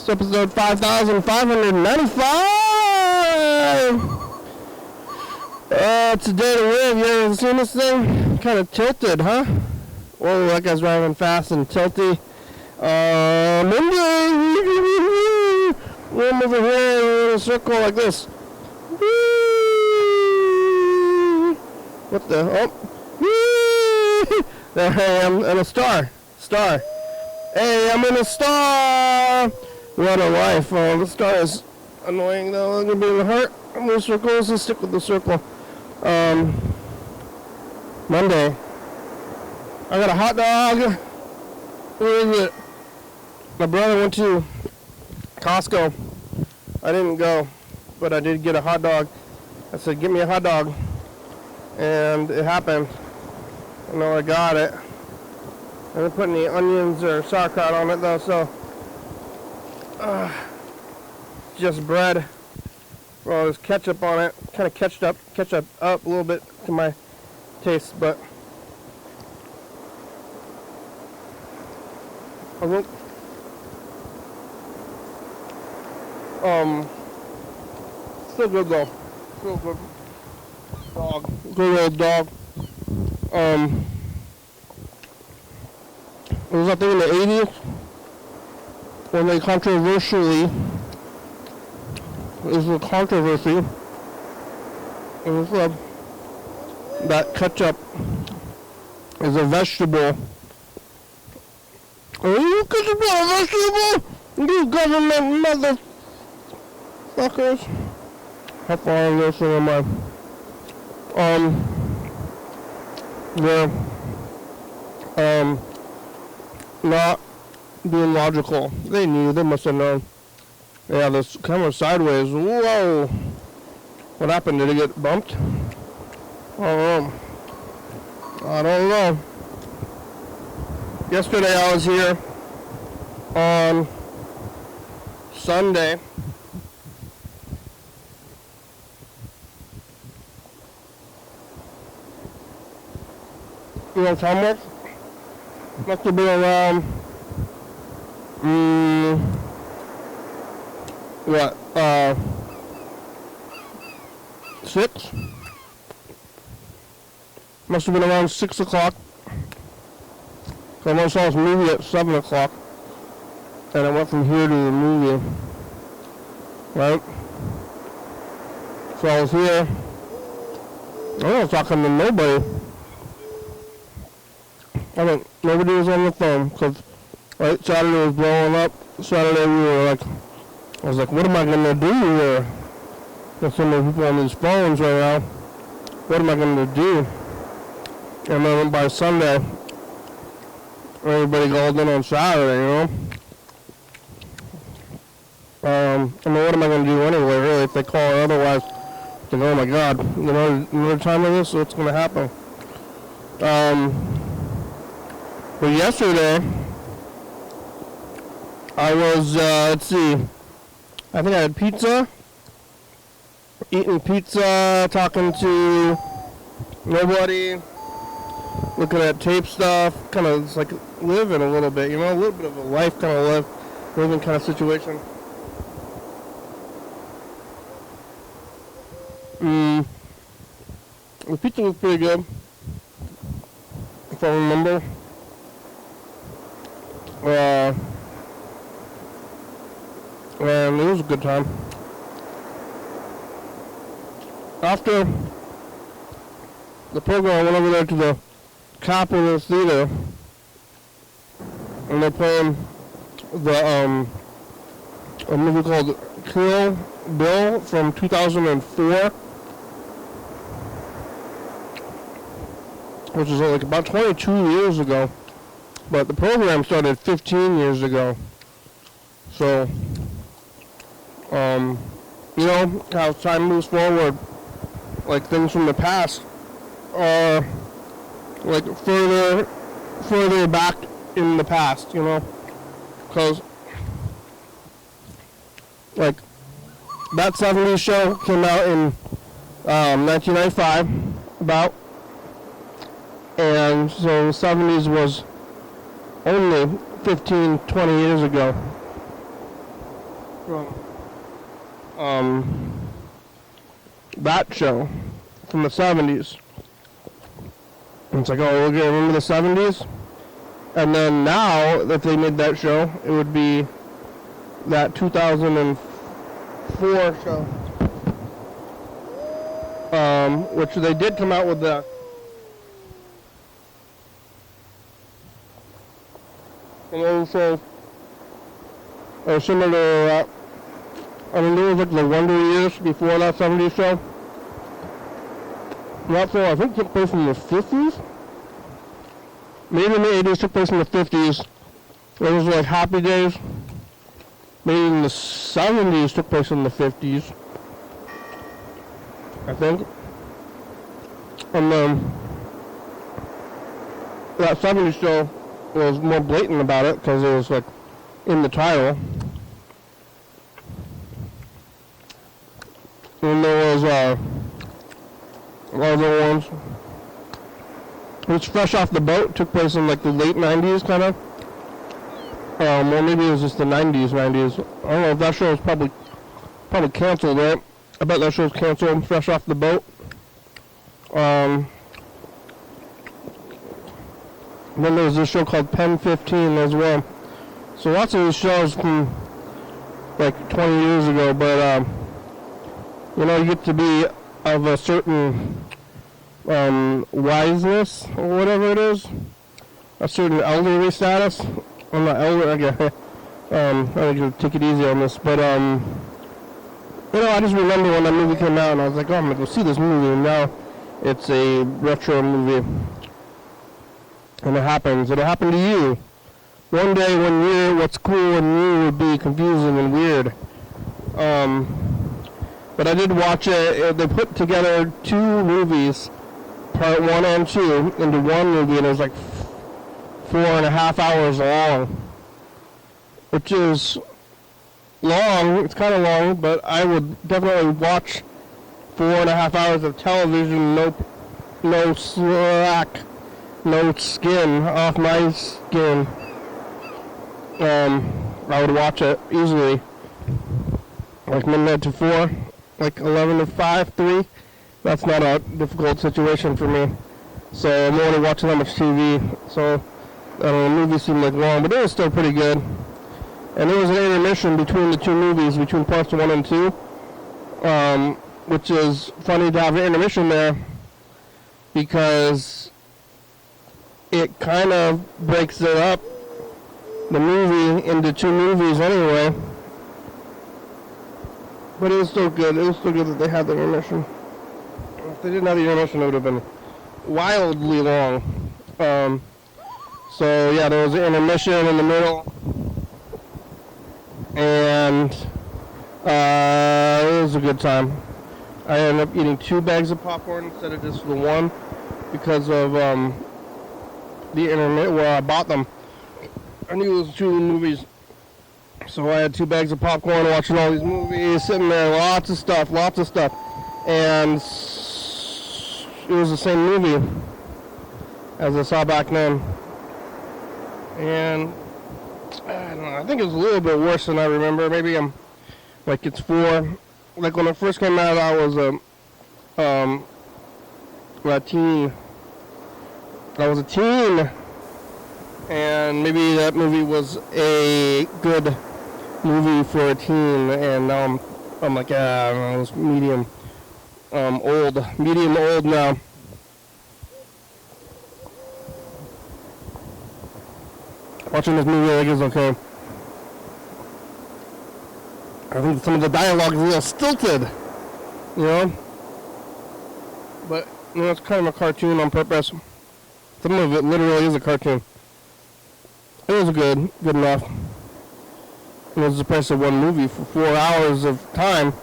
It's episode 5595. It's a day to live. You ever seen this thing? Kind of tilted, huh? Whoa, that guy's driving fast and tilty. Monday. We're moving here in a circle like this. What the? Oh. There I am in a star. Hey, I'm in a star. What a life. Oh, the star is annoying though. I'm gonna be in the heart. I'm in circles. Let's stick with the circle. Monday. I got a hot dog. Where is it? My brother went to Costco. I didn't go, but I did get a hot dog. I said, "Give me a hot dog," and it happened. I know I got it. I didn't put any onions or sauerkraut on it though, so just bread. Well, there's ketchup on it. Kind of ketchup up a little bit to my taste, but I think still good though. Still good. Dog. Good old dog. It was I think in the 80s when they controversy. It was that ketchup is a vegetable. Are you ketchup a vegetable? You government motherfuckers. How far on this thing am I? They're not being logical. They must have known. Yeah, this camera sideways. Whoa! What happened? Did it get bumped? I don't know. Yesterday I was here on Sunday. You know what time was? Must have been around 6? Must have been around 6 o'clock. So I saw this movie at 7 o'clock. And I went from here to the movie. Right? So I was here. I was talking to nobody. I mean, nobody was on the phone because right, Saturday was blowing up. Saturday we were like, I was like, what am I going to do here? There's so many people on these phones right now. What am I going to do? And then by Sunday, everybody called in on Saturday, you know? I mean, what am I going to do anyway, really, if they call it otherwise? Like, oh my God, you know, another time of this, what's going to happen? But yesterday, I was, let's see, I think I had pizza, eating pizza, talking to nobody, looking at tape stuff, kind of like living a little bit, you know, a little bit of a life kind of living kind of situation. The pizza was pretty good, if I remember. And it was a good time. After the program, I went over there to the Capitol Theater, and they're playing the a movie called Kill Bill from 2004, which is like about 22 years ago. But the program started 15 years ago. So, you know, how time moves forward, like things from the past are like further back in the past, you know, because like that 70s show came out in 1995 about, and so the 70s was only 15, 20 years ago. from that show from the 70s. And it's like, oh, okay, remember the 70s? And then now that they made that show, it would be that 2004 show. Which they did come out with the an old show similar to that. I mean, there was like the Wonder Years before that 70s show. That show, I think, took place in the 50s. Maybe in the 80s, took place in the 50s. It was like Happy Days. Maybe in the 70s, took place in the 50s. I think. And then that 70s show was more blatant about it because it was like in the title. And there was other ones. It was Fresh Off the Boat, took place in like the late 90s kind of. Or maybe it was just the 90s. I don't know if that show was probably canceled, right? I bet that show's canceled, Fresh Off the Boat. Then there was this show called Pen 15 as well. So lots of these shows from like 20 years ago, but you know, you get to be of a certain wiseness or whatever it is, a certain elderly status. I'm not elder, I guess. I'm gonna take it easy on this, but you know, I just remember when that movie came out, and I was like, oh, I'm gonna go see this movie, and now it's a retro movie. And it happens. It'll happen to you. One day when what's cool and new would be confusing and weird. But I did watch it. They put together two movies, part 1 and 2, into one movie, and it was like 4.5 hours long. Which is long. It's kind of long, but I would definitely watch 4.5 hours of television, no slack, no skin off my skin. I would watch it easily, like midnight to 4, like 11 to 5, 3. That's not a difficult situation for me. So I'm only watching that much TV. So the movie seemed like long, but it was still pretty good. And there was an intermission between the two movies, between parts 1 and 2, which is funny to have an intermission there because it kind of breaks it up, the movie, into two movies anyway. But it was still good. It was still good that they had the intermission. If they didn't have the intermission, it would have been wildly long. So yeah, there was an intermission in the middle, and it was a good time. I ended up eating 2 bags of popcorn instead of just the one because of the internet. Well, I bought them. I knew it was 2 movies, so I had 2 bags of popcorn, watching all these movies, sitting there, lots of stuff, and it was the same movie as I saw back then. And I don't know, I think it was a little bit worse than I remember. Maybe I'm like it's 4. Like when it first came out, I was a teen. I was a teen, and maybe that movie was a good movie for a teen. And now I'm like, I don't know, I was medium old now. Watching this movie, I think, is okay. I think some of the dialogue is a little stilted, you know? But, you know, it's kind of a cartoon on purpose. Some of it literally is a cartoon. It was good enough. It was the price of one movie for 4 hours of time,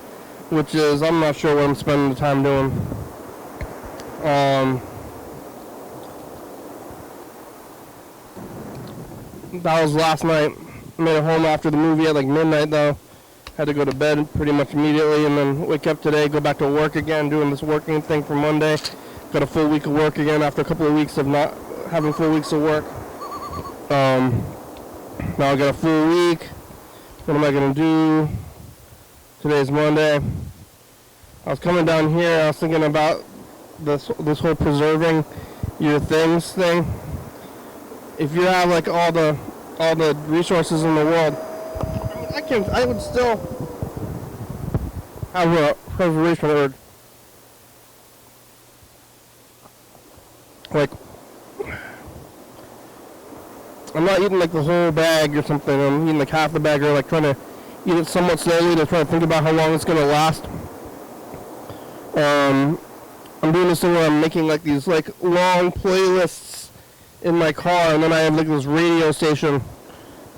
which is, I'm not sure what I'm spending the time doing. That was last night. Made it home after the movie at like midnight though. Had to go to bed pretty much immediately and then wake up today, go back to work again, doing this working thing for Monday. Got a full week of work again after a couple of weeks of not having full weeks of work. Now I got a full week. What am I gonna do? Today's Monday. I was coming down here, I was thinking about this whole preserving your things thing. If you have like all the resources in the world, I would still have a preservation order. Like, I'm not eating like the whole bag or something. I'm eating like half the bag, or like trying to eat it somewhat slowly to try to think about how long it's gonna last. I'm doing this thing where I'm making like these like long playlists in my car, and then I have like this radio station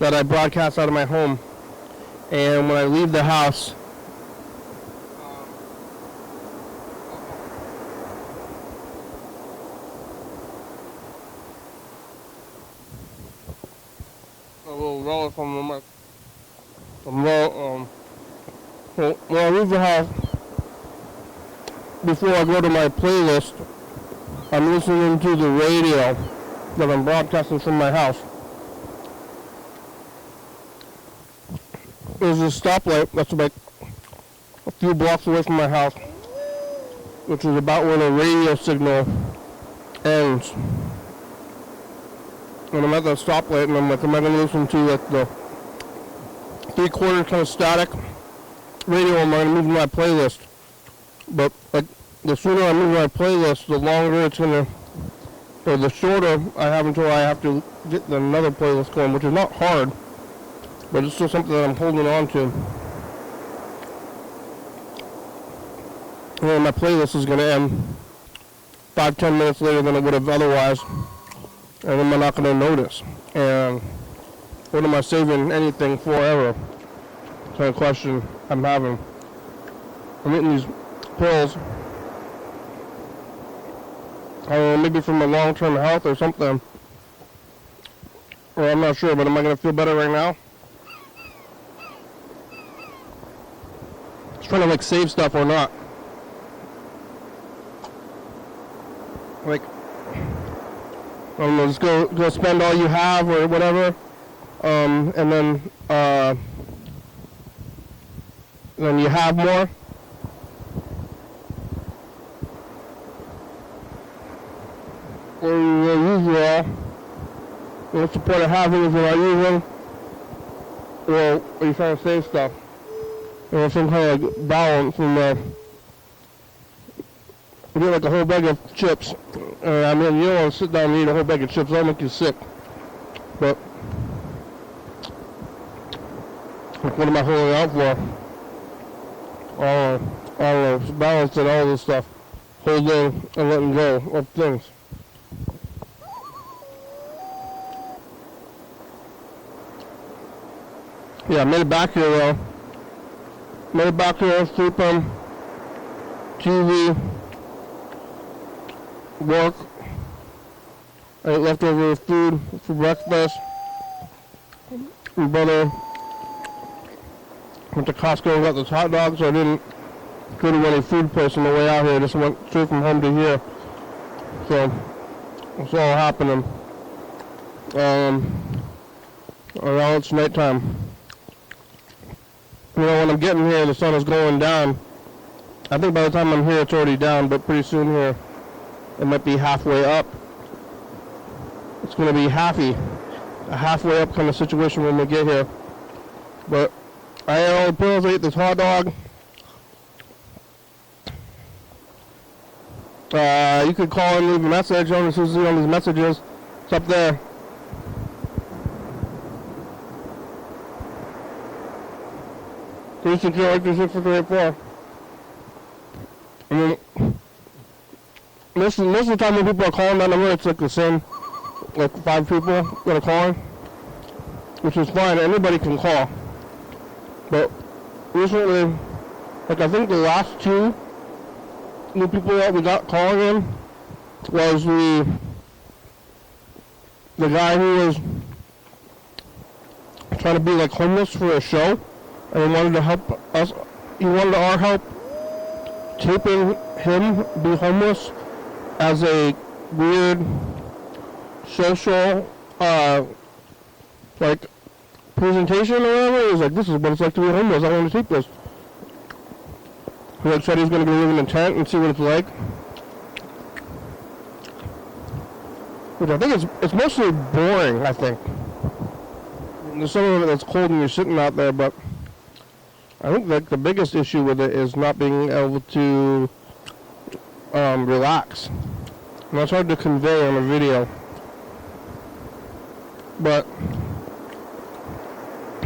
that I broadcast out of my home. And when I leave the house, a little roller from the mic. When I leave the house, before I go to my playlist, I'm listening to the radio that I'm broadcasting from my house. There's a stoplight that's like a few blocks away from my house, which is about where the radio signal ends. And I'm at that stoplight, and I'm like, am I going to listen to like the 3/4 kind of static radio, or am I going to move to my playlist? But like, the sooner I move my playlist, the longer it's going to, or the shorter I have until I have to get another playlist going, which is not hard, but it's still something that I'm holding on to. And my playlist is going to end 5-10 minutes later than it would have otherwise, and then I'm not going to notice. And what am I saving anything forever? Kind of question I'm having. I'm eating these pills. I don't know, maybe from a long-term health or something. Or I'm not sure, but am I going to feel better right now? Just trying to like save stuff or not. Like, I don't know, just go spend all you have or whatever. And then you have more. Or you use it all. What's the point of having if you're not using? Or are you trying to save stuff? You know, some kind of like balance in there. You get like a whole bag of chips. I mean, you don't want to sit down and eat a whole bag of chips. That'll make you sick. But like, what am I holding out for? I don't know. It's balancing all this stuff. Holding and letting go of things. Yeah, I made it back here though. Made it back here, sleeping, TV, work. I ate leftover food for breakfast. My brother went to Costco and got this hot dog, so I didn't go to any food place on the way out here. I just went straight from home to here. So, it's all happening. Now it's nighttime. You know, when I'm getting here, the sun is going down. I think by the time I'm here, it's already down, but pretty soon here, it might be halfway up. It's going to be a halfway up kind of situation when we get here. But I ate all the pills, I ate this hot dog. You could call and leave a message. I want to see all these messages. It's up there. Please secure 836-484. I mean, most of the time when people are calling that number, it's like the same, like 5 people that are calling, which is fine. Anybody can call. But recently, like I think the last 2 new people that we got calling in was the guy who was trying to be like homeless for a show, and he wanted to help us. He wanted our help taping him be homeless as a weird social like presentation or whatever. He was like, "This is what it's like to be homeless. I want to tape this." He like said he's going to go live in a tent and see what it's like. Which I think it's mostly boring, I think. There's some of it that's cold and you're sitting out there, but I think like the biggest issue with it is not being able to relax. And that's hard to convey on a video. But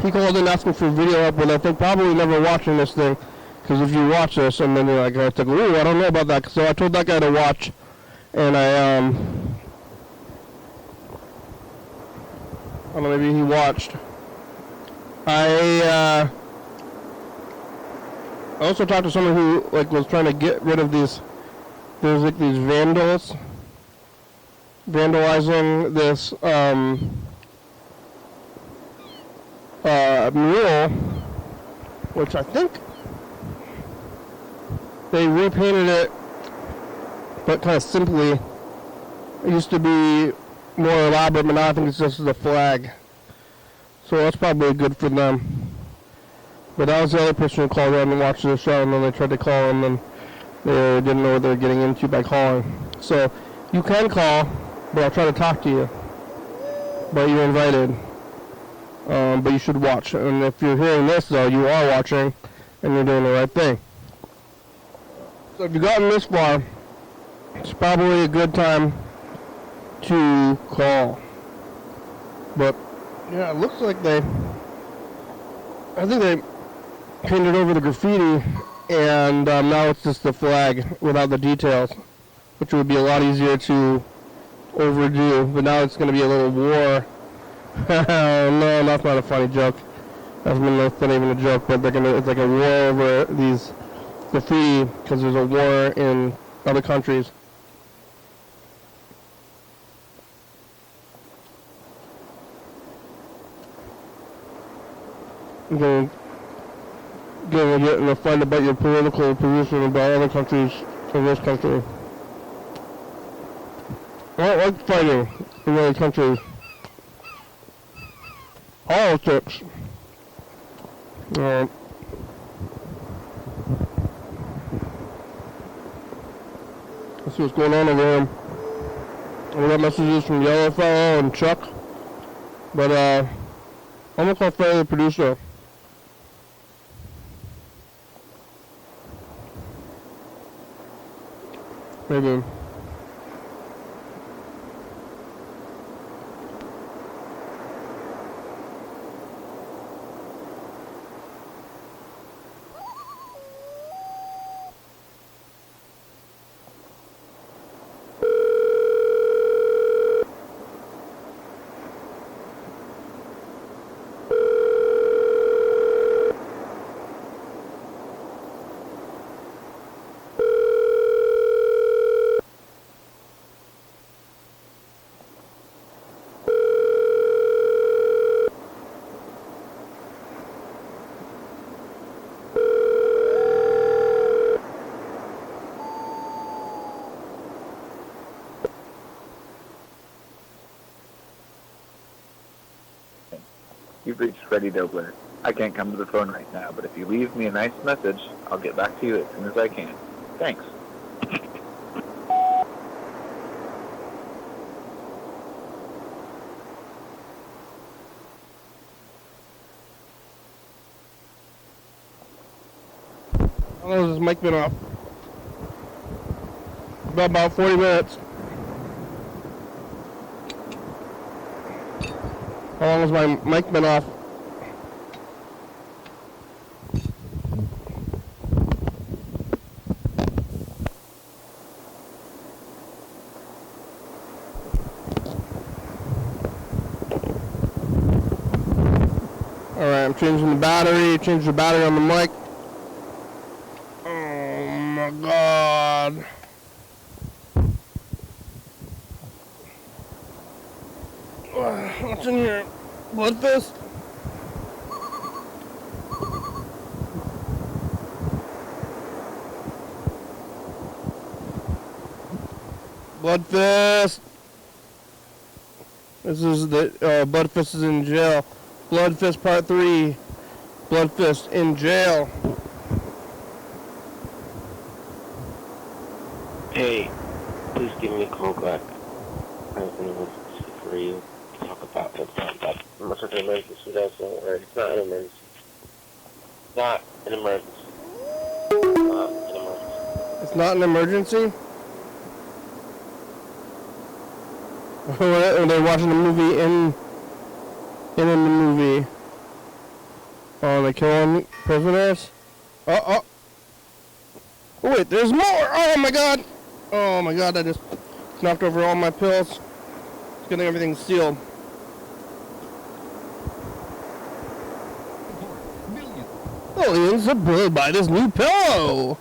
he called in asking for video help, and I think probably never watching this thing. Because if you watch this and then you're like, ooh, I don't know about that. So I told that guy to watch, and I don't know, maybe he watched. I also talked to someone who like was trying to get rid of these. There's like these vandals vandalizing this mural, which I think they repainted it, but kind of simply. It used to be more elaborate, but now I think it's just the flag. So that's probably good for them. But that was the other person who called in and watched the show, and then they tried to call, and then they didn't know what they were getting into by calling. So you can call, but I'll try to talk to you. But you're invited. But you should watch. And if you're hearing this, though, you are watching, and you're doing the right thing. So if you've gotten this far, it's probably a good time to call. But yeah, it looks like I think they painted over the graffiti, and now it's just the flag without the details, which would be a lot easier to overdo. But now it's going to be a little war. No, that's not a funny joke. That's not even a joke, but it's like a war over these graffiti because there's a war in other countries. I'm going to get in a fight about your political position about other countries in this country. I don't like fighting in other countries. Politics. Let's see what's going on over here. We got messages from Yellowfellow and Chuck. But, I'm going to call Freddie the producer. Maybe. You've reached Freddie Dobler. I can't come to the phone right now, but if you leave me a nice message, I'll get back to you as soon as I can. Thanks. How long has this mic been off? About 40 minutes. How long has my mic been off? Alright, I'm changing the battery. Change the battery on the mic. Oh my god. What's in here? Blood fist? Blood fist. This is the Blood Fist is in jail. Blood Fist Part 3. Blood Fist in jail. Please give me a call back. I have an emergency for you to talk about it. I'm not an emergency, guys, don't worry. It's not an emergency. Not an emergency. Not an emergency. It's not an emergency? Are they watching the movie in the movie? Oh, they killing prisoners? Oh, wait, there's more! Oh my god! Oh my god, I just knocked over all my pills. It's getting everything sealed. Millions are bullied by this new pillow!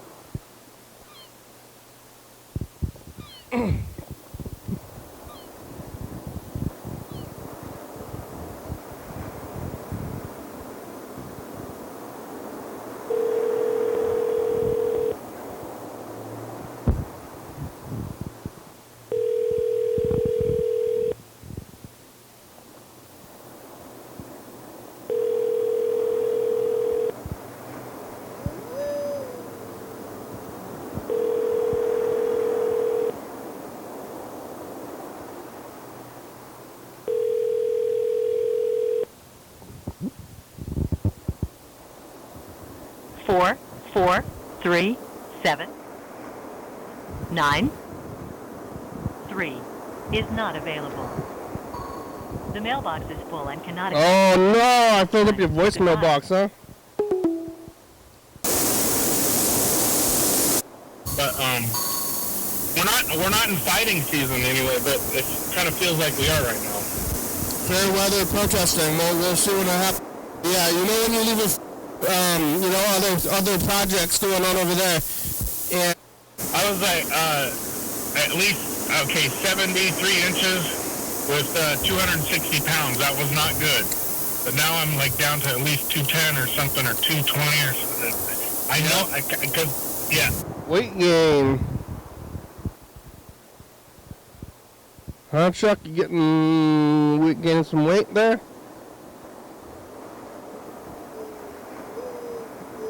4, 4, 3, 7, 9, 3 is not available. The mailbox is full and cannot... Oh no, I filled up your voicemail box, huh? But we're not in fighting season anyway, but it kind of feels like we are right now. Fair weather protesting. We'll see what happens. Yeah, you know when you leave a, you know, other projects going on over there. And I was like, at least, okay, 73 inches with 260 pounds. That was not good. But now I'm like down to at least 210 or something, or 220 or something. I know, because, yeah. weight gain. Huh, Chuck? You gaining some weight there?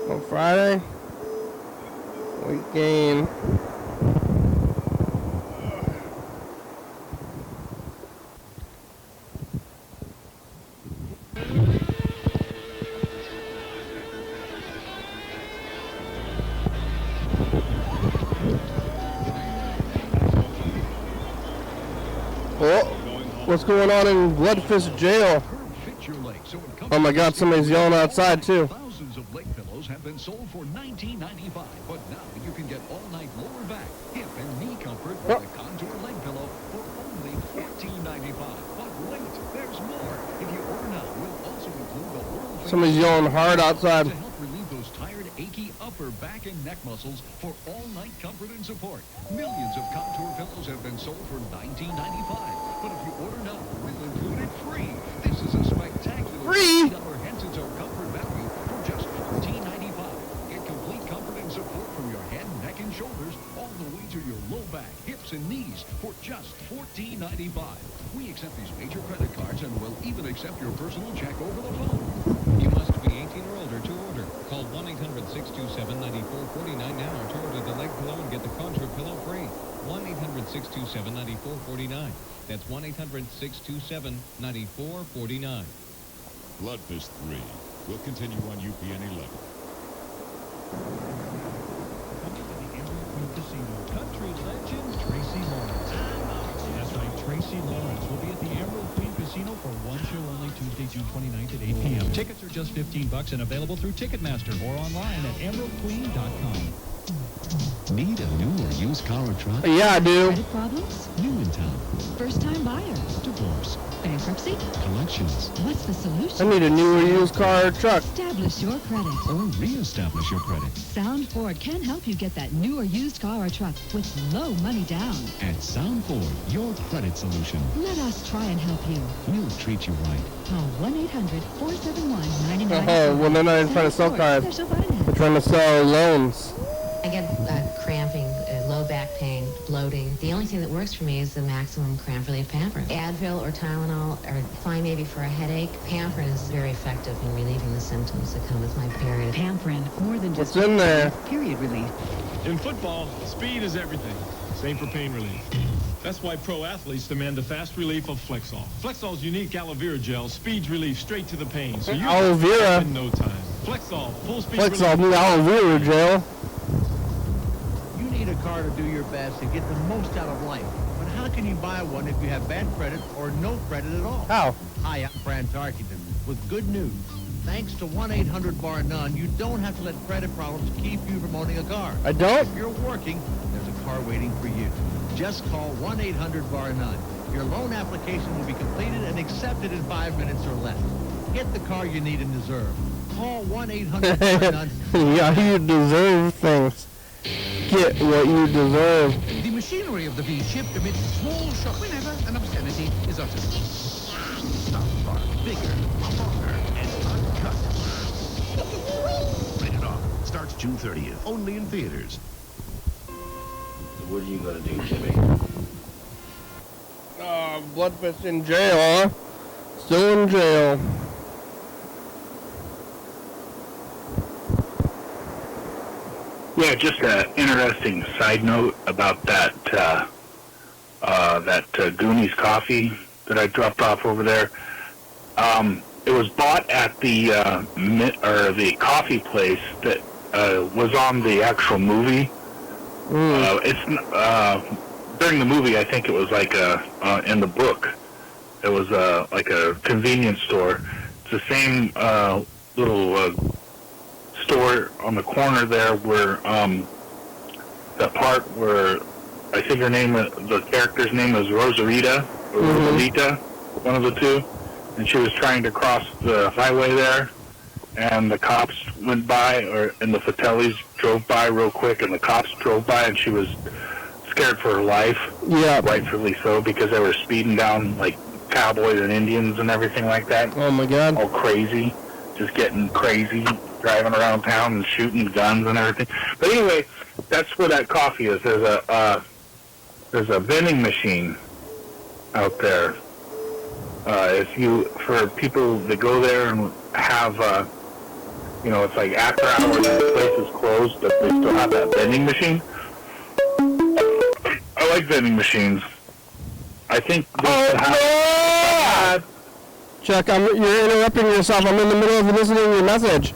On Friday? Weight gain. Oh, what's going on in Bloodfist Jail? Oh my God, somebody's yelling outside too. Thousands of leg pillows have been sold for $19.95, but now you can get all-night lower back, hip, and knee comfort with a Contour leg pillow for only $14.95. But wait, there's more. If you order now, we'll also include the world. Somebody's yelling hard outside. To help relieve those tired, achy upper back and neck muscles for all-night comfort and support. Millions of Contour pillows have been sold for $19.95. But if you order now, we'll include it free. This is a spectacular free $50 Henson's comfort value for just $14.95. Get complete comfort and support from your head, neck, and shoulders all the way to your low back, hips, and knees for just $14.95. We accept these major credit cards and will even accept your personal check over the phone. You must be 18 or older to order. Call 1-800-627-9449 now to order the leg pillow and get the Contour pillow free. 1-800-627-9449. That's 1-800-627-9449. Bloodfist 3 will continue on UPN 11. Coming to the Emerald Queen Casino, country legend Tracy Lawrence. That's right, Tracy Lawrence will be at the Emerald Queen Casino for one show only Tuesday, June 29th at 8 p.m. Tickets are just $15 and available through Ticketmaster or online at emeraldqueen.com. Need a new or used car or truck? Yeah, I do. Credit problems? New in town. First-time buyer? Divorce. Bankruptcy? Collections. What's the I solution? need a new or used car or truck. Establish your credit. Or re-establish your credit. Sound Ford can help you get that new or used car or truck with low money down. At Sound Ford, your credit solution. Let us try and help you. We'll treat you right. Call 1-800-471-99. Oh, well, they're not even trying to sell cars. Special finance. They're trying to sell loans. I get cramping, low back pain, bloating. The only thing that works for me is the maximum cramp relief Pamprin. Advil or Tylenol are fine maybe for a headache. Pamprin is very effective in relieving the symptoms that come with my period. Pamprin, more than just What's in there? period relief. In football, speed is everything. Same for pain relief. That's why pro athletes demand the fast relief of Flexall. Flexall's unique aloe vera gel speeds relief straight to the pain, so you aloe vera in no time. Flexall, full speed Flexall, relief. aloe vera gel. You need a car to do your best to get the most out of life. But how can you buy one if you have bad credit or no credit at all? How? Hi, I'm Fran Tarkington with good news. Thanks to 1-800-BAR-NONE, you don't have to let credit problems keep you from owning a car. I don't? If you're working, there's a car waiting for you. Just call 1-800-BAR-NONE. Your loan application will be completed and accepted in 5 minutes or less. Get the car you need and deserve. Call 1-800-BAR-NONE. Yeah, you deserve things. Get what you deserve. The machinery of the V-ship emits small shock whenever an obscenity is uttered. Stop far bigger, longer, and uncut. Rated R. Starts June 30th. Only in theaters. What are you gonna do, Jimmy? Bloodfist in jail, huh? Still in jail. Yeah, just an interesting side note about that Goonies coffee that I dropped off over there. It was bought at the coffee place that was on the actual movie. It's during the movie. I think it was like in the book. It was like a convenience store. It's the same little store on the corner there where the part where I think the character's name is Rosarita or Rosalita, one of the two, and she was trying to cross the highway there, and the cops went by, and the Fratellis drove by real quick, and the cops drove by, and she was scared for her life. Yeah, rightfully so, because they were speeding down like cowboys and Indians and everything like that. Oh my God! All crazy, just getting crazy, driving around town and shooting guns and everything. But anyway, that's where that coffee is. There's a vending machine out there. For people that go there and have, it's like after hours and the place is closed, but they still have that vending machine. I like vending machines. I think Chuck, you're interrupting yourself. I'm in the middle of listening to your message.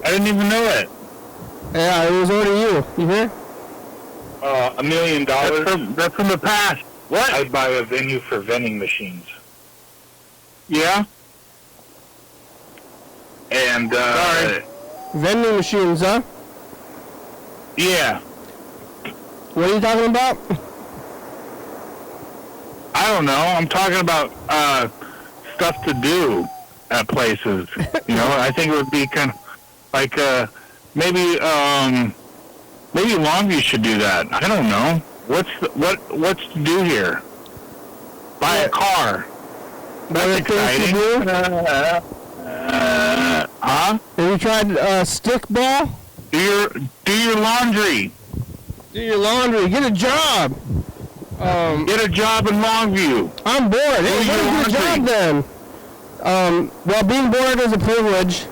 I didn't even know it. Yeah, it was already you. You hear? $1 million. That's from the past. What? I'd buy a venue for vending machines. Yeah? And, Sorry. Vending machines, huh? Yeah. What are you talking about? I don't know. I'm talking about stuff to do at places. I think it would be kind of like maybe Longview should do that. I don't know. What's to do here? Buy a car. That's exciting. Huh? Have you tried stickball? Do your laundry. Do your laundry. Get a job. Get a job in Longview. I'm bored. Hey, what is your job then? Well, being bored is a privilege.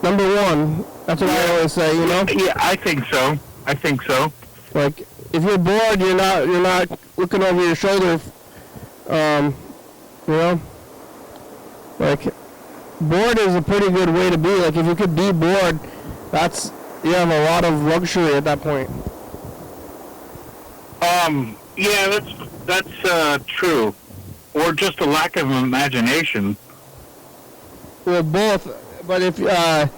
Number one. That's what I always say, Yeah, I think so. Like, if you're bored, you're not looking over your shoulder. Like, bored is a pretty good way to be. Like, if you could be bored, you have a lot of luxury at that point. Yeah, that's true. Or just a lack of imagination. Well, both. But if you're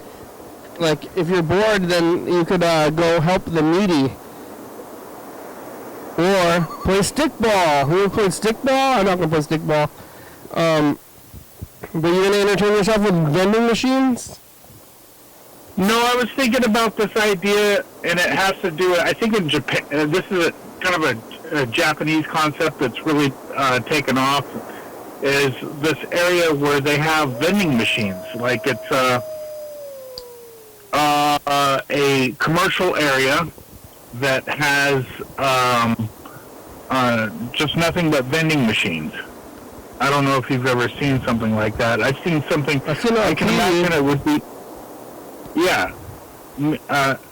bored, then you could go help the needy. Or play stickball. Who played stickball? I'm not gonna play stickball. But you're gonna entertain yourself with vending machines? No, I was thinking about this idea, and it has to do. I think in Japan, this is kind of a Japanese concept that's really taken off. Is this area where they have vending machines? Like it's a commercial area that has just nothing but vending machines. I don't know if you've ever seen something like that. I've seen something. I can imagine it would be. Yeah,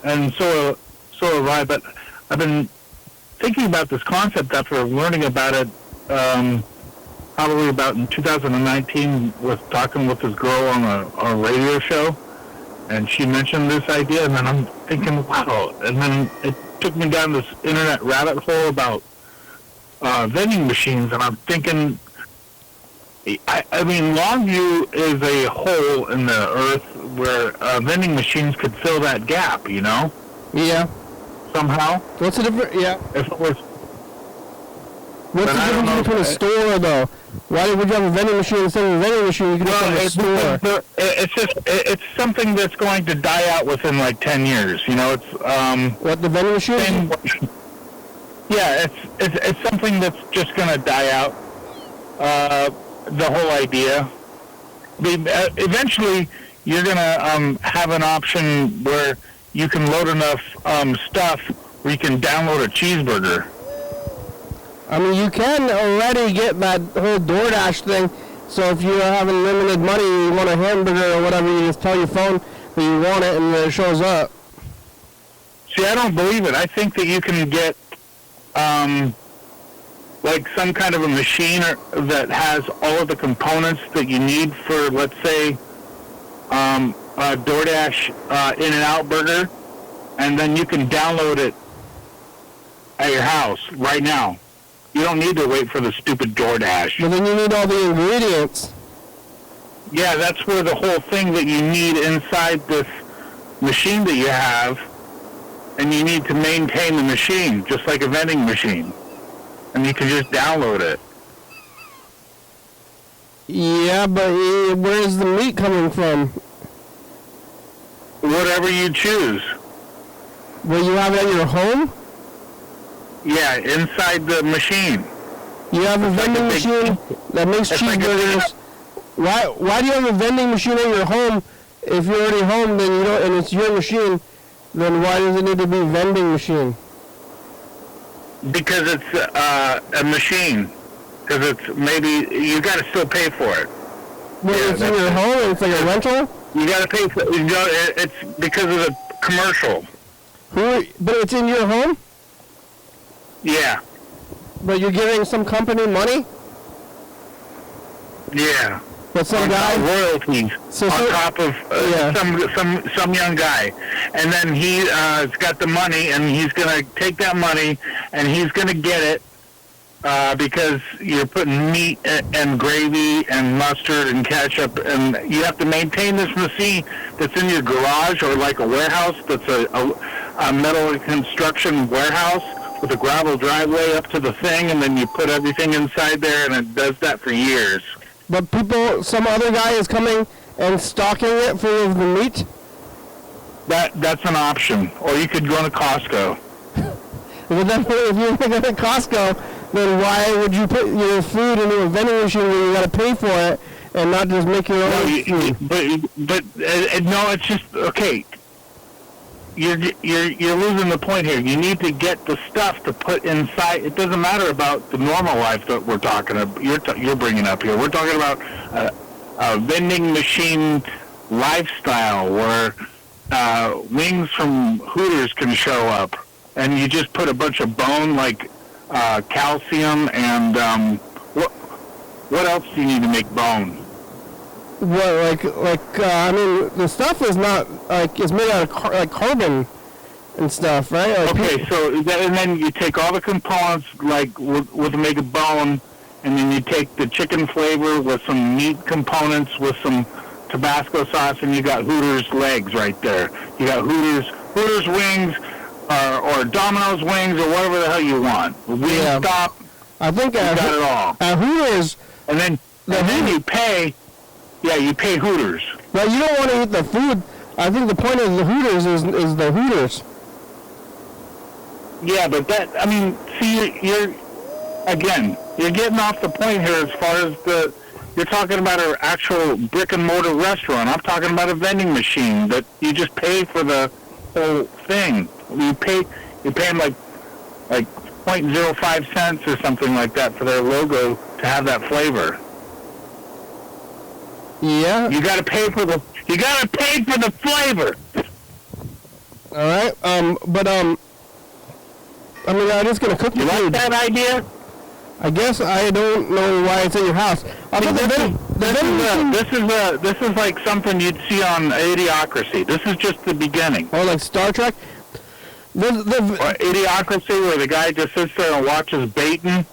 and so have I. But I've been thinking about this concept after learning about it. Probably about in 2019, was talking with this girl on a radio show, and she mentioned this idea, and then I'm thinking, wow. And then it took me down this internet rabbit hole about vending machines, and I'm thinking, I mean, Longview is a hole in the earth where vending machines could fill that gap, you know? Yeah. Somehow. What's the difference? Yeah. If it was. What's the difference between a store, though? Why would you have a vending machine instead of a vending machine? You could just have a store. It's something that's going to die out within like 10 years. You know, it's what, the vending machine? Yeah, it's something that's just going to die out. The whole idea. Eventually, you're going to have an option where you can load enough stuff where you can download a cheeseburger. I mean, you can already get that whole DoorDash thing. So if you're having limited money, you want a hamburger or whatever, you just tell your phone that you want it and then it shows up. See, I don't believe it. I think that you can get like some kind of a machine that has all of the components that you need for, let's say, a DoorDash In-N-Out burger, and then you can download it at your house right now. You don't need to wait for the stupid DoorDash. But then you need all the ingredients. Yeah, that's where the whole thing that you need inside this machine that you have, and you need to maintain the machine, just like a vending machine. And you can just download it. Yeah, but where is the meat coming from? Whatever you choose. Will you have it at your home? Yeah, inside the machine. You have a vending machine that makes cheeseburgers. Why do you have a vending machine at your home? If you're already home, then you don't, and it's your machine, then why does it need to be a vending machine? Because it's a machine. Because it's maybe you got to still pay for it. Well, it's in your home. It's like a rental. You got to pay for it. It's because of the commercial. But it's in your home. Yeah. But you're giving some company money. Yeah. But some guy royalties on top of some young guy, and then he's got the money, and he's gonna take that money, and he's gonna get it because you're putting meat and gravy and mustard and ketchup, and you have to maintain this machine that's in your garage or like a warehouse that's a metal construction warehouse with a gravel driveway up to the thing, and then you put everything inside there, and it does that for years. But some other guy is coming and stocking it full of the meat? That's an option. Or you could go to Costco. But then if you're going to Costco, then why would you put your food into a vending machine where you got to pay for it and not just make your own food? But no, it's just, okay. You're losing the point here. You need to get the stuff to put inside. It doesn't matter about the normal life that we're talking about. You're bringing up here. We're talking about a vending machine lifestyle where wings from Hooters can show up, and you just put a bunch of bone like calcium and what else do you need to make bone? What, I mean, the stuff is not, like, it's made out of, like, carbon and stuff, right? Like okay, and then you take all the components, like, with make a bone, and then you take the chicken flavor with some meat components with some Tabasco sauce, and you got Hooters legs right there. You got Hooters wings, or Domino's wings, or whatever the hell you want. Wingstop. I think you got it all. At Hooters. And then you pay. Yeah, you pay Hooters. Well, you don't want to eat the food. I think the point of the Hooters is the Hooters. Yeah, but see, you're getting off the point here as far as you're talking about an actual brick and mortar restaurant. I'm talking about a vending machine that you just pay for the whole thing. You pay them like 0.05 cents or something like that for their logo to have that flavor. Yeah. You gotta pay for the flavor. All right. I mean, I'm just gonna cook the food. You like that idea? I guess I don't know why it's at your house. This is like something you'd see on Idiocracy. This is just the beginning. Oh, like Star Trek? Or Idiocracy, where the guy just sits there and watches baiting.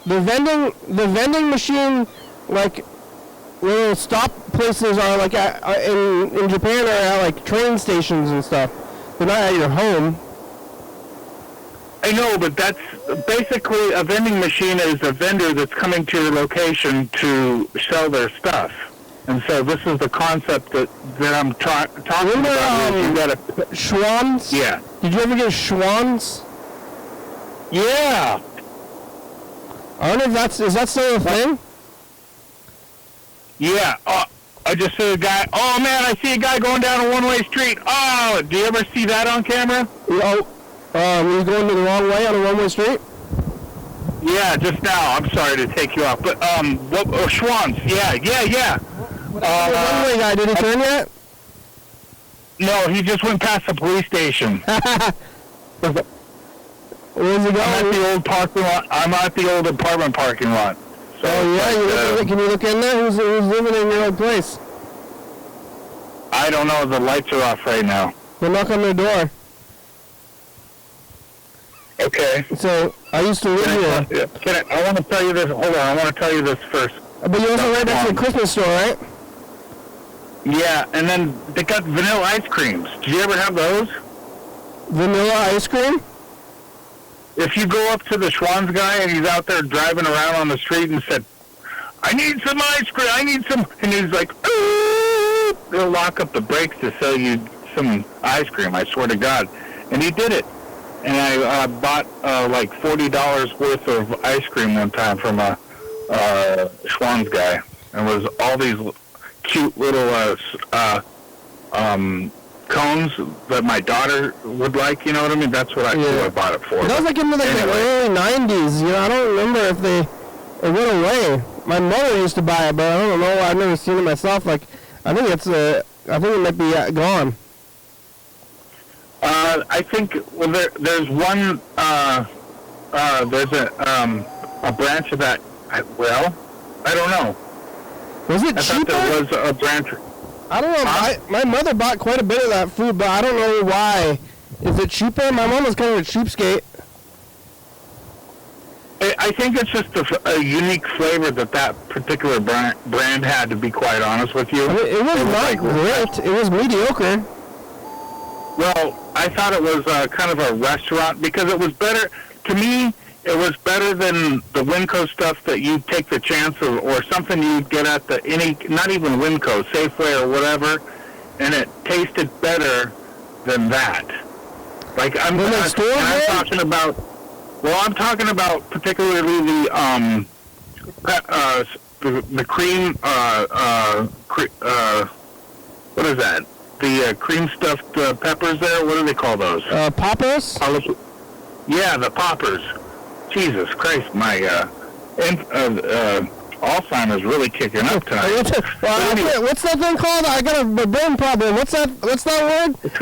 The vending machine, like little stop places are like in Japan are at like train stations and stuff. They're not at your home. I know, but that's basically a vending machine is a vendor that's coming to your location to sell their stuff. And so this is the concept that I'm talking about. You got Schwann's? Yeah. Did you ever get Schwann's? Yeah. I wonder if is that still a thing? Yeah. I just see a guy. Oh man, I see a guy going down a one-way street. Oh, do you ever see that on camera? He's going the wrong way on a one-way street? Yeah, just now. I'm sorry to take you off, but Schwann's. Yeah. The one-way guy, did he turn yet? No, he just went past the police station. Where's he going? I'm at the old parking lot. I'm at the old apartment parking lot. So can you look in there? Who's living in your old place? I don't know. The lights are off right now. We'll knock on their door. Okay. So, I used to live here. I want to tell you this. Hold on. I want to tell you this first. But you're also right next to the Christmas store, right? Yeah, and then they got vanilla ice creams. Did you ever have those? Vanilla ice cream? If you go up to the Schwann's guy and he's out there driving around on the street and said, I need some ice cream, I need some, and he's like, ooh, they'll lock up the brakes to sell you some ice cream, I swear to God. And he did it. And I bought like $40 worth of ice cream one time from a Schwann's guy. And it was all these cute little cones that my daughter would like, you know what I mean? That's what I bought it for. That was like in the early 90s, you know, I don't remember if it went away. My mother used to buy it, but I don't know, I've never seen it myself. Like, I think it might be gone. I think, well, there's one, there's a branch of that, well, I don't know. Was it I cheaper? thought there was a branch. I don't know. My mother bought quite a bit of that food, but I don't know why. Is it cheaper? My mom was kind of a cheapskate. I think it's just a unique flavor that particular brand had, to be quite honest with you. I mean, it was not great. It was mediocre. Well, I thought it was kind of a restaurant because it was better. To me, it was better than the Winco stuff that you take the chance of, or something you'd get at not even Winco, Safeway or whatever, and it tasted better than that. Like I'm talking about. Well, I'm talking about particularly the cream. What is that? The cream stuffed peppers there. What do they call those? Poppers. Yeah, the poppers. Jesus Christ, my Alzheimer's really kicking up tonight. What's that thing called? I got a brain problem. What's that word? It's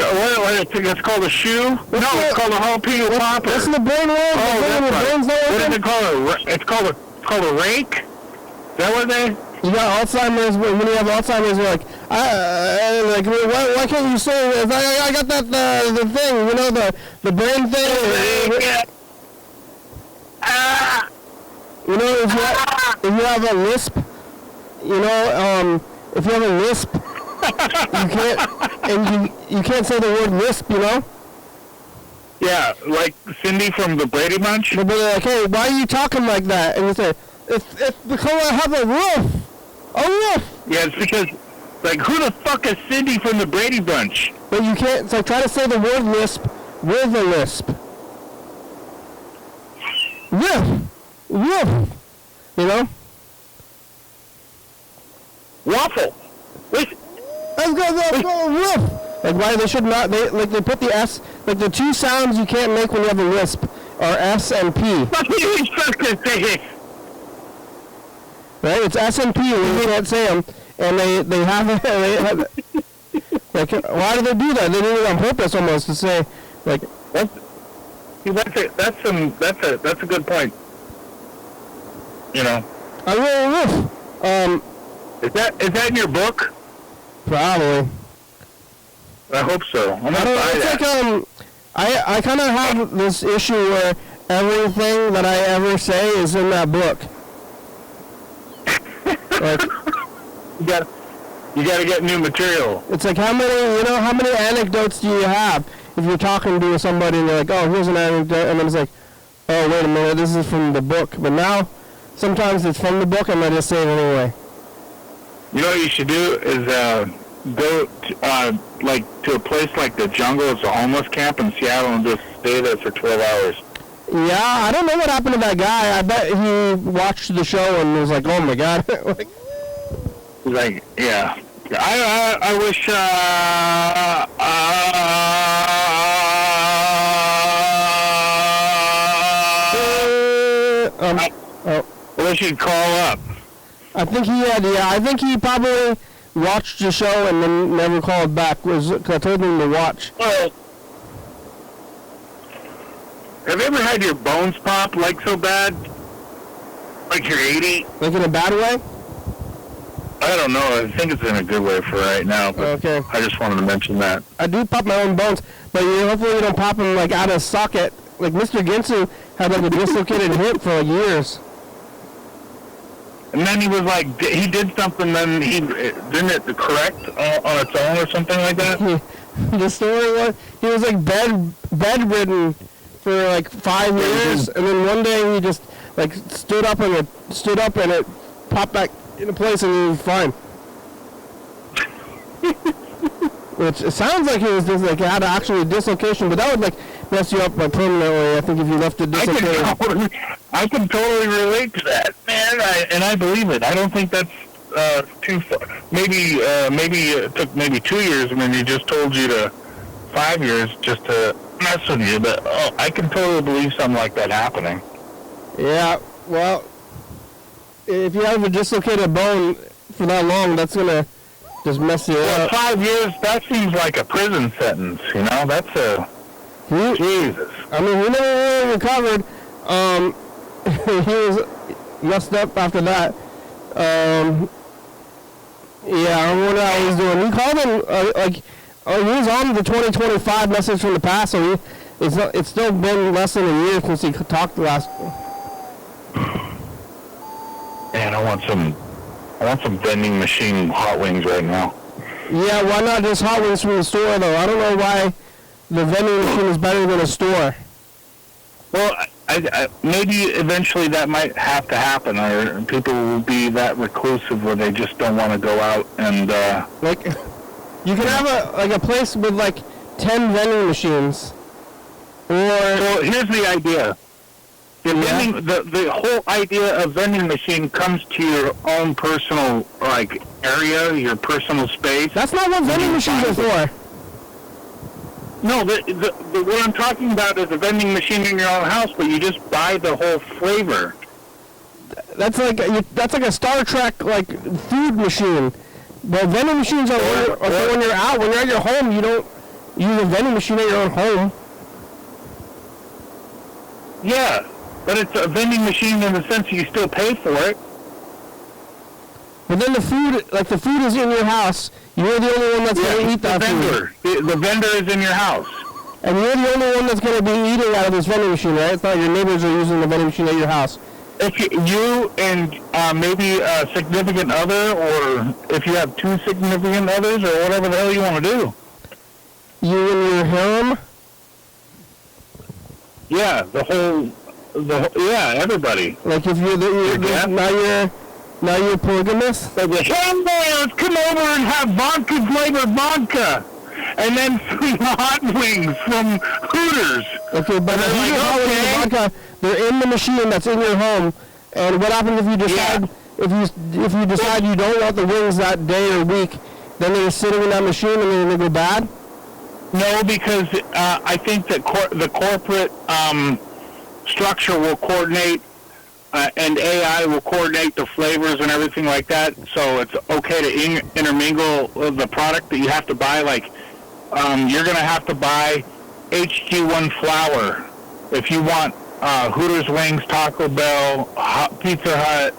called a shoe? It's called a jalapeno popper. What's the brain word? Oh, that's right. What is it called? It's called a rake? Is that what they... You got Alzheimer's. When you have Alzheimer's, you're like, why can't you say this? I got that the thing, you know, the brain thing. You know, if you have a lisp, you know, if you have a lisp, you can't say the word lisp, you know. Yeah, like Cindy from the Brady Bunch. But they're like, hey, why are you talking like that? And you say, it's because I have a roof. A roof. Yeah, it's because, like, who the fuck is Cindy from the Brady Bunch? But you can't, so try to say the word lisp with a lisp. Woof. Woof. You know? Waffle. Let's go woof. Like, why they should not, they put the S, like the two sounds you can't make when you have a lisp are S and P. Right? It's S and P when you can't say them, and they have like, why do they do that? They do it on purpose almost to say, like, That's a good point. You know. I really will. Is that in your book? Probably. I hope so. I'm gonna buy that. I kind of have this issue where everything that I ever say is in that book. Like, you got to get new material. It's like how many anecdotes do you have if you're talking to somebody and you're like, oh, here's an anecdote, and then it's like, oh, wait a minute, this is from the book. But now, sometimes it's from the book and I just say it anyway. You know what you should do is go to a place like the jungle. It's a homeless camp in Seattle and just stay there for 12 hours. Yeah, I don't know what happened to that guy. I bet he watched the show and was like, oh my God. Yeah. I wish, I wish he'd call up. I think he had, I think he probably watched the show and then never called back. Cause I told him to watch. Well, have you ever had your bones pop so bad? Like you're 80? Like in a bad way? I don't know. I think it's in a good way for right now. But okay. I just wanted to mention that. I do pop my own bones, but hopefully you don't pop them out of socket. Like Mr. Ginsu had a dislocated hip for years. And then he was he did something, then he didn't it correct on its own or something like that? The story was, he was bedridden for 5 years, and then one day he just stood up and it popped back into place and he was fine. Which it sounds like it was just had actually a dislocation, but that would mess you up permanently. I think if you left it dislocated. I can totally relate to that, man, and I believe it. I don't think that's too far. Maybe it took 2 years, and then he just told you to 5 years just to mess with you. But I can totally believe something like that happening. Yeah, well, if you have a dislocated bone for that long, that's gonna just mess you up. 5 years, that seems like a prison sentence, you know? That's Jesus. I mean, he never really recovered. He was messed up after that. Yeah, I wonder how he's doing. He called him, he was on the 2025 message from the past, so it's still been less than a year since he talked last. Man, I want some vending machine hot wings right now. Yeah, why not just hot wings from the store, though? I don't know why the vending machine is better than a store. Well, I maybe eventually that might have to happen, or people will be that reclusive where they just don't want to go out and... you can have a place with 10 vending machines. Well, here's the idea. The whole idea of vending machine comes to your own personal area, your personal space. That's not what vending machines are for. No, what I'm talking about is a vending machine in your own house, but you just buy the whole flavor. That's like a Star Trek food machine. But vending machines are for when you're out. When you're at your home, you don't use a vending machine at your own home. Yeah, but it's a vending machine in the sense that you still pay for it. But then the food is in your house. You're the only one that's going to eat that food. The vendor is in your house. And you're the only one that's going to be eating out of this vending machine, right? It's not your neighbors are using the vending machine at your house. If you and maybe a significant other, or if you have two significant others, or whatever the hell you want to do. You and your harem? Yeah, everybody. Like if now you're polygamous? Like, hey, let's come over and have vodka-flavored vodka. And then some hot wings from Hooters. Okay, but if you get hot wings and vodka, they're in the machine that's in your home. And what happens if you decide if you decide you don't want the wings that day or week, then they're sitting in that machine and they're going to go bad? No, because I think that the corporate structure will coordinate and AI will coordinate the flavors and everything like that. So it's okay to intermingle the product that you have to buy. You're going to have to buy HG1 flour if you want Hooters wings, Taco Bell, Pizza Hut,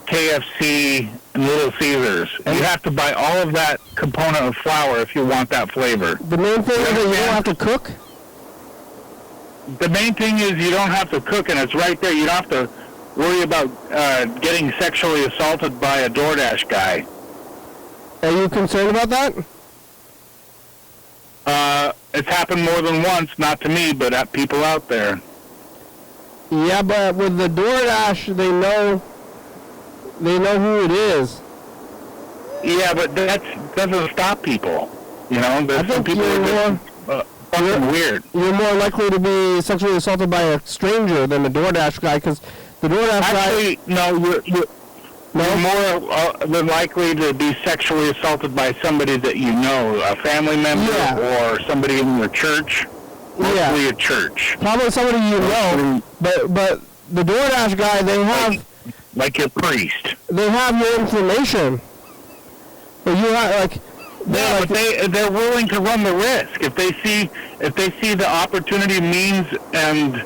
KFC, and Little Caesars. You have to buy all of that component of flour if you want that flavor. The main thing is that you don't have to cook? The main thing is you don't have to cook, and it's right there. You don't have to worry about getting sexually assaulted by a DoorDash guy. Are you concerned about that? It's happened more than once, not to me, but at people out there. Yeah, but with the DoorDash, they know who it is. Yeah, but that doesn't stop people. You know, there's some people who are fucking weird. You're more likely to be sexually assaulted by a stranger than the DoorDash guy, because the DoorDash guy... No, you're more than likely to be sexually assaulted by somebody that you know, a family member or somebody in your church. Mostly a church. Probably somebody you know, but the DoorDash guy, they have... Like your priest. They have your information. But you have, but they're willing to run the risk. If they see the opportunity, means, and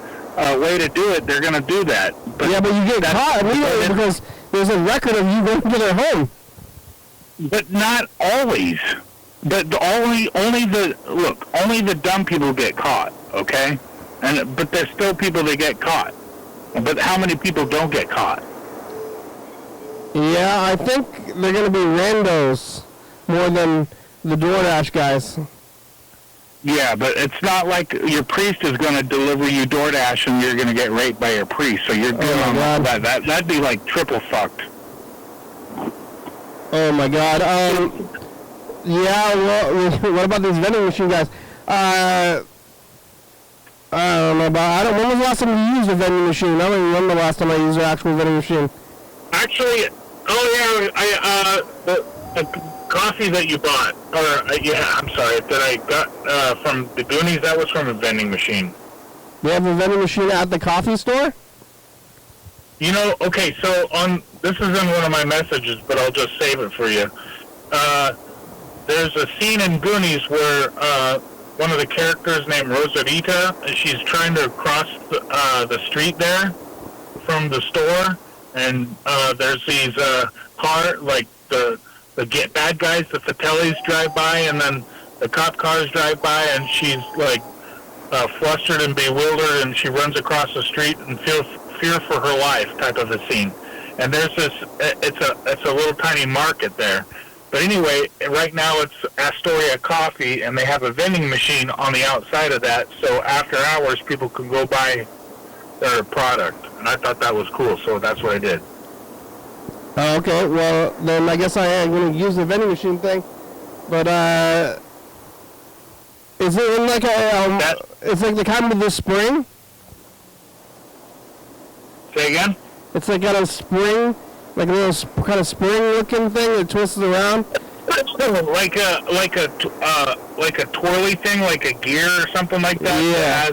way to do it, they're going to do that. But yeah, but you get caught immediately because there's a record of you going to their home. But not always. But only the dumb people get caught. Okay, but there's still people that get caught. But how many people don't get caught? Yeah, I think they're going to be randos more than the DoorDash guys. Yeah, but it's not like your priest is going to deliver you DoorDash and you're going to get raped by your priest. So you're doing that. That'd be like triple fucked. Oh my God. Yeah. What about these vending machine guys? I don't know about. When was the last time you used a vending machine? I don't even remember the last time I used an actual vending machine. Actually, the coffee that you bought, I'm sorry, that I got from the Goonies, that was from a vending machine. They have a vending machine at the coffee store? You know, okay, so this is in one of my messages, but I'll just save it for you. There's a scene in Goonies where one of the characters named Rosarita, and she's trying to cross the street there from the store, and there's these like the bad guys, the Fratellis drive by, and then the cop cars drive by, and she's like flustered and bewildered, and she runs across the street and fear for her life type of a scene. And there's this, it's a little tiny market there. But anyway, right now it's Astoria Coffee, and they have a vending machine on the outside of that, so after hours people can go buy their product. And I thought that was cool, so that's what I did. Okay, well, then I guess I am going to use the vending machine thing. But, is it in like a, it's like the kind with the spring? Say again? It's like got a spring, like a little kind of spring-looking thing that twists around? like a twirly thing, like a gear or something like that. Yeah.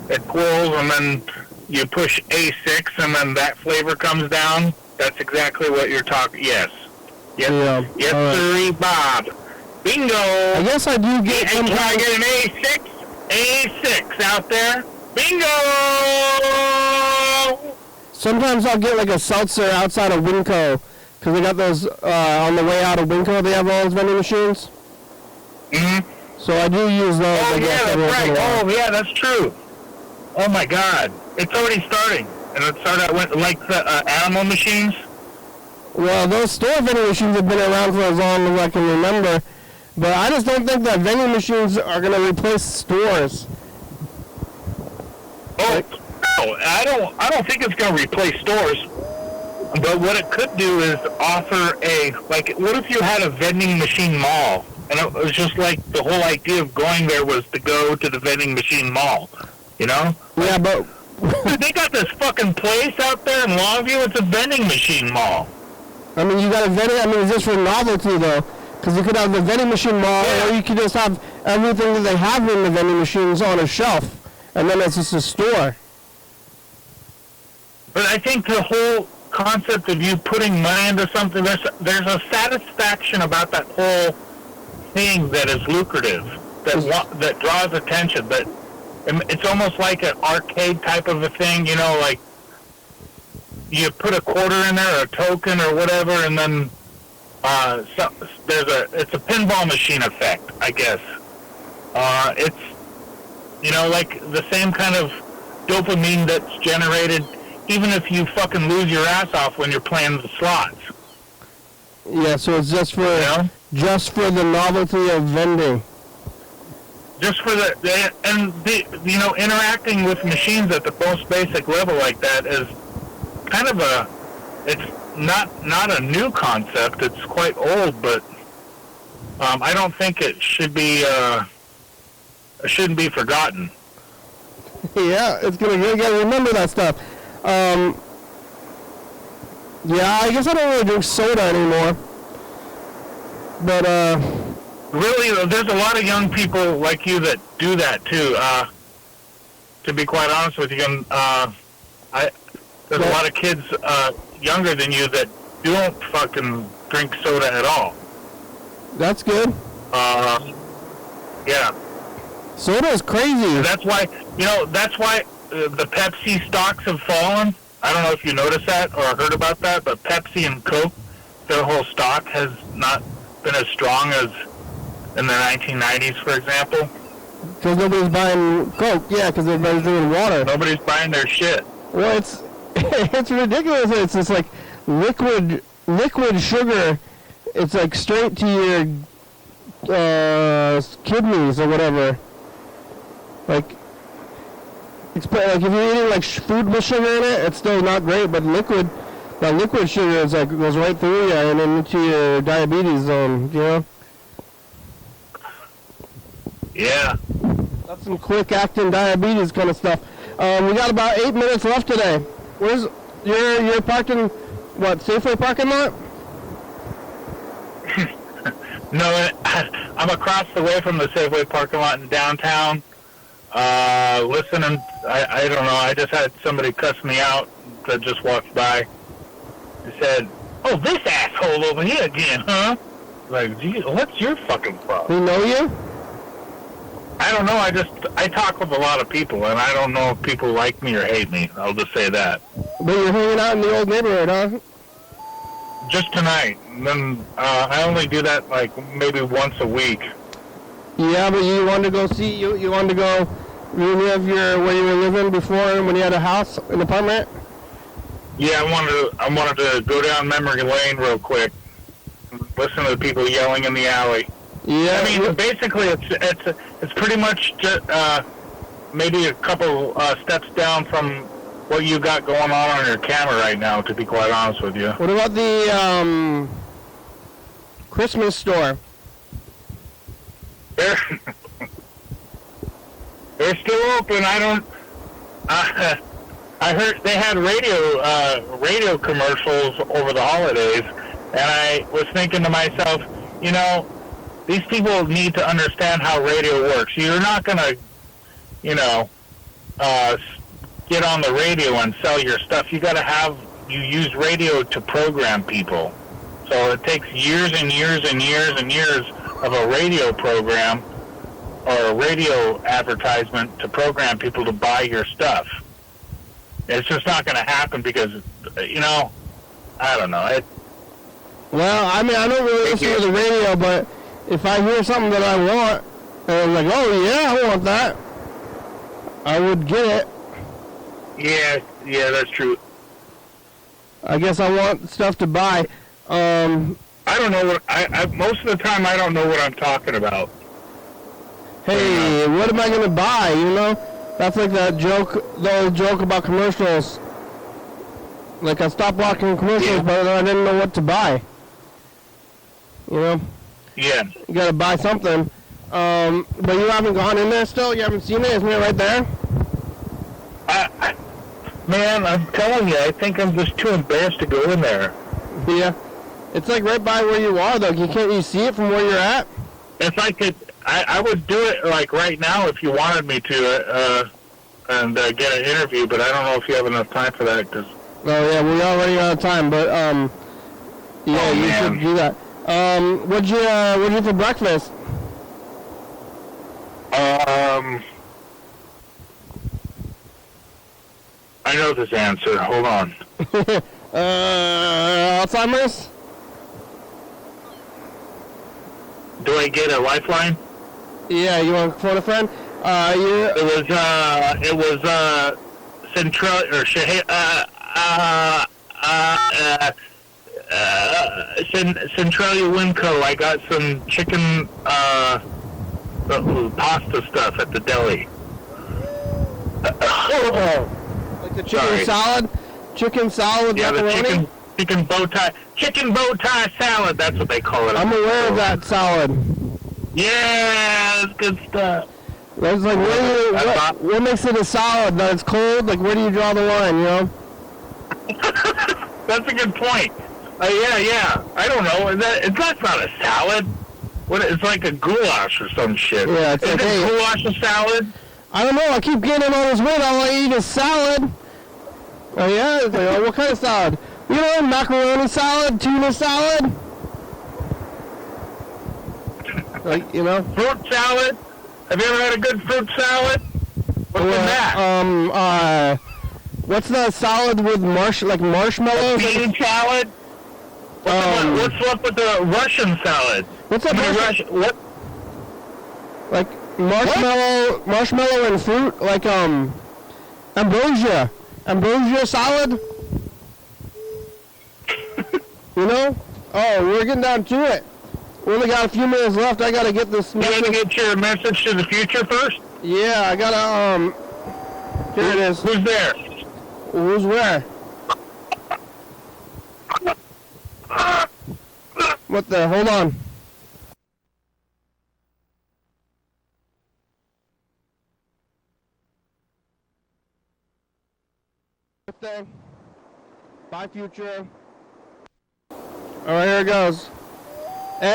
It twirls, and then you push A6, and then that flavor comes down. That's exactly what you're talking. Yes. Yes, yes, sirree, Bob. Bingo. I guess I do get some. Can I get an A6? A6 out there. Bingo. Sometimes I'll get like a seltzer outside of Winco, because they got those on the way out of Winco. They have all those vending machines. Mm-hmm. So I do use those. Oh yeah, that's right. Oh yeah, that's true. Oh my God, it's already starting, and it started like the animal machines. Well, those store vending machines have been around for as long as I can remember, but I just don't think that vending machines are going to replace stores. Oh, no, I don't think it's going to replace stores. But what it could do is offer what if you had a vending machine mall? And it was just like the whole idea of going there was to go to the vending machine mall, you know? Yeah, but... they got this fucking place out there in Longview. It's a vending machine mall. I mean, you got a vending... I mean, is this for novelty, though? Because you could have the vending machine mall, or you could just have everything that they have in the vending machines on a shelf, and then it's just a store. But I think the whole concept of you putting money into something, there's a satisfaction about that whole thing that is lucrative, that draws attention. But it's almost like an arcade type of a thing, you know, like you put a quarter in there, or a token or whatever, and then it's a pinball machine effect, I guess. It's, you know, like the same kind of dopamine that's generated even if you fucking lose your ass off when you're playing the slots. Yeah, so it's just for the novelty of vending. Just for you know, interacting with machines at the most basic level like that is kind of it's not a new concept. It's quite old, but I don't think it should be shouldn't be forgotten. Yeah, it's gonna you gotta remember that stuff. Yeah, I guess I don't really drink soda anymore. But really, there's a lot of young people like you that do that too. To be quite honest with you, and there's a lot of kids younger than you that don't fucking drink soda at all. That's good. Yeah. Soda is crazy. That's why, you know, the Pepsi stocks have fallen. I don't know if you noticed that or heard about that, but Pepsi and Coke, their whole stock has not been as strong as in the 1990s, for example. Because nobody's buying Coke, yeah, because everybody's drinking water. Nobody's buying their shit. Well, it's ridiculous. It's just like liquid sugar. It's like straight to your kidneys or whatever. Like if you're eating like food with sugar in it, it's still not great. But liquid sugar is like goes right through you and into your diabetes zone. You know. Yeah. That's some quick acting diabetes kind of stuff. We got about 8 minutes left today. Where's you're parking? What, Safeway parking lot? No, I'm across the way from the Safeway parking lot in downtown. Listening, I don't know. I just had somebody cuss me out that just walked by. He said, "Oh, this asshole over here again, huh?" Like, geez, what's your fucking problem? He know you? I don't know. I talk with a lot of people, and I don't know if people like me or hate me. I'll just say that. But you're hanging out in the old neighborhood, huh? Just tonight. And then I only do that like maybe once a week. Yeah, but you wanted to go see you wanted to go relive where you were living before when you had a house, an apartment? Yeah, I wanted to go down memory lane real quick. Listen to the people yelling in the alley. Yeah. I mean, basically, it's pretty much just maybe a couple steps down from what you got going on your camera right now, to be quite honest with you. What about the Christmas store? They're still open. I heard they had radio commercials over the holidays, and I was thinking to myself, you know, these people need to understand how radio works. You're not going to, you know, get on the radio and sell your stuff. You got to you use radio to program people. So it takes years and years and years and years of a radio program or a radio advertisement to program people to buy your stuff. It's just not going to happen because, you know, I don't know. Well, I mean, I don't really listen to the radio, but if I hear something that I want, and I'm like, oh, yeah, I want that, I would get it. Yeah, that's true. I guess I want stuff to buy. I don't know what, I most of the time I don't know what I'm talking about. Hey, what am I going to buy, you know? That's like the old joke about commercials. Like, I stopped watching commercials, but I didn't know what to buy. You know? Yeah. You gotta buy something. But you haven't gone in there still? You haven't seen it? Isn't it right there? Man, I'm telling you, I think I'm just too embarrassed to go in there. Yeah. It's like right by where you are, though. Can't you see it from where you're at? If I could, I would do it like right now if you wanted me to, and get an interview, but I don't know if you have enough time for that. Cause oh, yeah, we're already out of time, but, yeah, you should do that. What'd you eat for breakfast? know this answer. Hold on. Alzheimer's? Do I get a lifeline? Yeah, you want to phone a friend? It was Central or Centralia Winco. I got some chicken pasta stuff at the deli. Like the chicken salad? Chicken salad with macaroni? The chicken bow tie salad. That's what they call it. I'm aware of that salad. Yeah, that's good stuff. That's like, what makes it a salad? That it's cold? Like, where do you draw the line, you know? That's a good point. Yeah. I don't know. That's not a salad. It's like a goulash or some shit. Yeah, it's like, hey, goulash a salad? I don't know. I keep gaining all this weight. All I eat is salad. Oh, yeah? It's like, what kind of salad? You know, macaroni salad, tuna salad. Like, you know? Fruit salad? Have you ever had a good fruit salad? What's in that? What's the salad with marshmallows? Bean salad? What's up with the Russian salad? What's up with what? Like marshmallow and fruit, like ambrosia salad. You know? Oh, we're getting down to it. We only got a few minutes left. I gotta get this. You gotta get your message to the future first? Yeah, I gotta, here it is. Who's there? Who's where? What the? Hold on. Birthday. Bye, future. Alright, here it goes. Hey,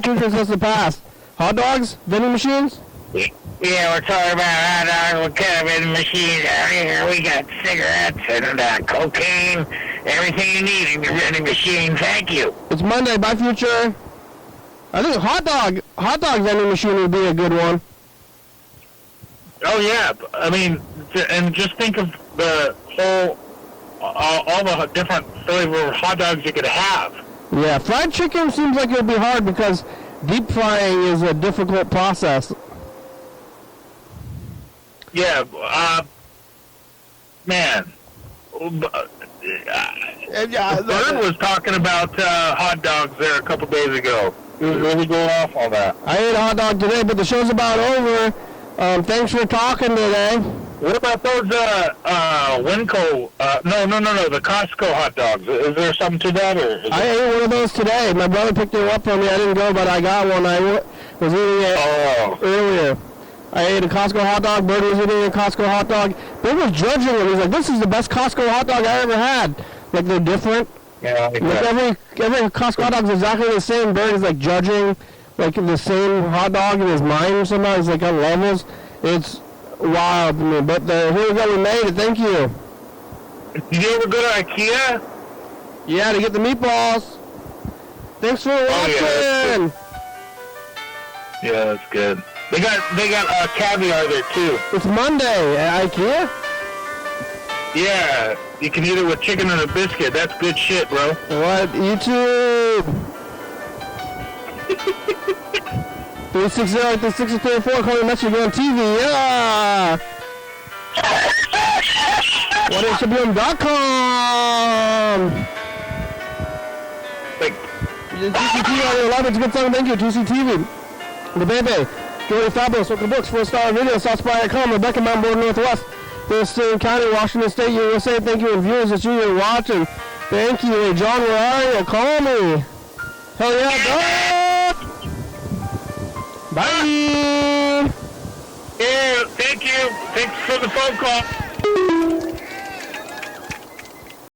future says the past. Hot dogs? Vending machines? Yeah, we're talking about hot dogs. What kind of vending machines out here? We got cigarettes and cocaine, everything you need in your vending machine. Thank you. It's Monday. Bye, future. I think hot dog vending machine would be a good one. Oh yeah, I mean, and just think of the whole, all the different flavor hot dogs you could have. Yeah, fried chicken seems like it would be hard because deep frying is a difficult process. Yeah, man. Bird was talking about hot dogs there a couple days ago. He was really going off on that. I ate a hot dog today, but the show's about over. Thanks for talking today. What about those Winco? No, the Costco hot dogs. Is there something to that, or? I ate one of those today. My brother picked it up for me. I didn't go, but I got one. I was eating it earlier. I ate a Costco hot dog. Bird was eating a Costco hot dog. Bird was judging it. He's like, "This is the best Costco hot dog I ever had." Like, they're different. Yeah. Like every Costco hot dog is exactly the same. Bird is like judging like the same hot dog in his mind somehow. He's like on levels. It's wild to me. But here we go. We made it. Thank you. Did you ever go to IKEA? Yeah, to get the meatballs. Thanks for watching. Yeah, that's good. They got caviar there too. It's Monday at IKEA. Yeah, you can eat it with chicken and a biscuit. That's good shit, bro. What? YouTube. 360-364, call me message on TV. Yeah. YDHWM.com. TCTV on your live. It's a good song. Thank you, TCTV. The Baby. Joey Fabulous. Open books. 4-star video. Southspire.com. Rebecca Mountain Board Northwest. Thurston County, Washington State, USA. Thank you, and viewers that you are watching. Thank you. Hey, John, where are you? Call me. Hell yeah, go! Bye! Yeah, thank you. Thanks for the phone call.